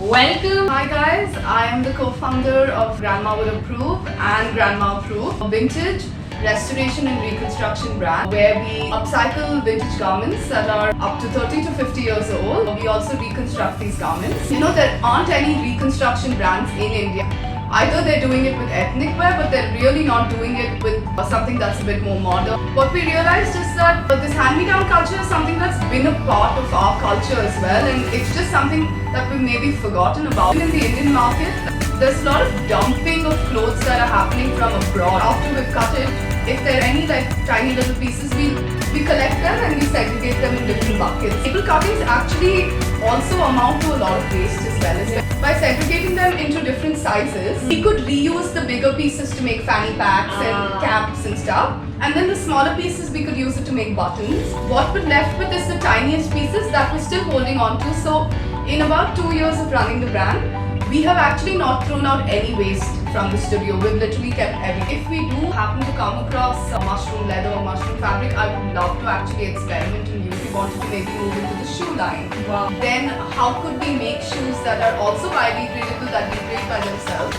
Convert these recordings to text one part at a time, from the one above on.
Welcome! Hi guys, I am the co-founder of GrandmaWouldApprove and GrandmaWouldApprove, a vintage restoration and reconstruction brand where we upcycle vintage garments that are up to 30 to 50 years old. We also reconstruct these garments. You know, there aren't any reconstruction brands in India. Either they're doing it with ethnic wear, but they're really not doing it with something that's a bit more modern. What we realized is that this hand-me-down culture is something that's been a part of our culture as well, and it's just something that we've maybe forgotten about. In the Indian market, there's a lot of dumping of clothes that are happening from abroad. After we've cut it, if there are any tiny little pieces, we collect them and we segregate them in different buckets. Staple cuttings actually also amount to a lot of waste as well. By segregating them into different sizes, we could reuse the bigger pieces to make fanny packs and caps and stuff. And then the smaller pieces, we could use it to make buttons. What we're left with is the tiniest pieces that we're still holding on to. So in about 2 years of running the brand, we have actually not thrown out any waste from the studio. We've literally kept everything. If we do happen to come across mushroom leather or mushroom fabric, I would love to actually experiment and use. We wanted to maybe move into the shoe line. Wow. Then how could we make shoes that are also biodegradable, that degrade by themselves,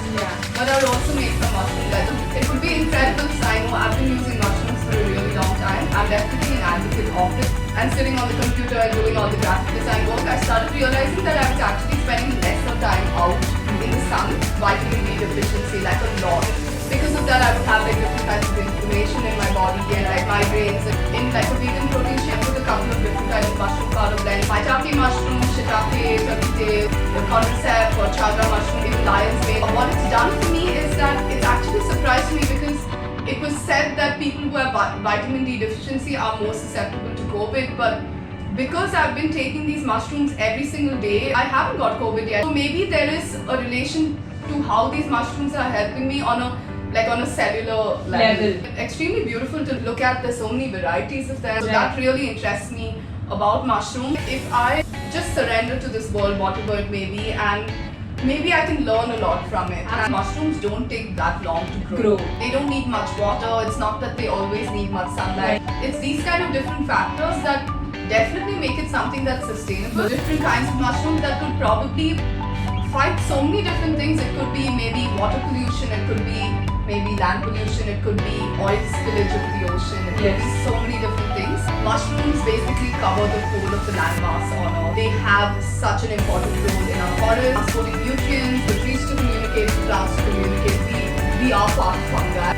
but are also made from mushroom leather? It would be incredible. I know I've been using mushrooms for a really long time. I'm definitely an advocate of it. And sitting on the computer and doing all the graphic design work, I started realizing that I was actually spending less of time out in the sun, vitamin D deficiency, like a lot. Because of that, I would have different kinds of inflammation in my body and migraines. In a vegan protein shake, I put a couple of different kinds of mushroom powder blends. MAITAKE mushroom, SHIITAKE, turkey tail, the CORDYCEPS or CHAGA mushroom, even lion's mane. What it's done for me is that it's actually surprised me because it was said that people who have vitamin D deficiency are more susceptible to COVID, but because I've been taking these mushrooms every single day, I haven't got COVID yet. So maybe there is a relation to how these mushrooms are helping me on a cellular level. Extremely beautiful to look at. There's so many varieties of them. So that really interests me about mushrooms. If I just surrender to this world, whatever it may be, and maybe I can learn a lot from it. And mushrooms don't take that long to grow. They don't need much water. It's not that they always need much sunlight. It's these kind of different factors that definitely make it something that's sustainable. Different kinds of mushrooms that could probably fight so many different things. It could be maybe water pollution, it could be maybe land pollution, it could be oil spillage of the ocean, it could be so many different things. Mushrooms basically cover the whole of the landmass on Earth. They have such an important role in our forests, transporting nutrients, the trees to communicate, the plants to communicate. We are part of fungi.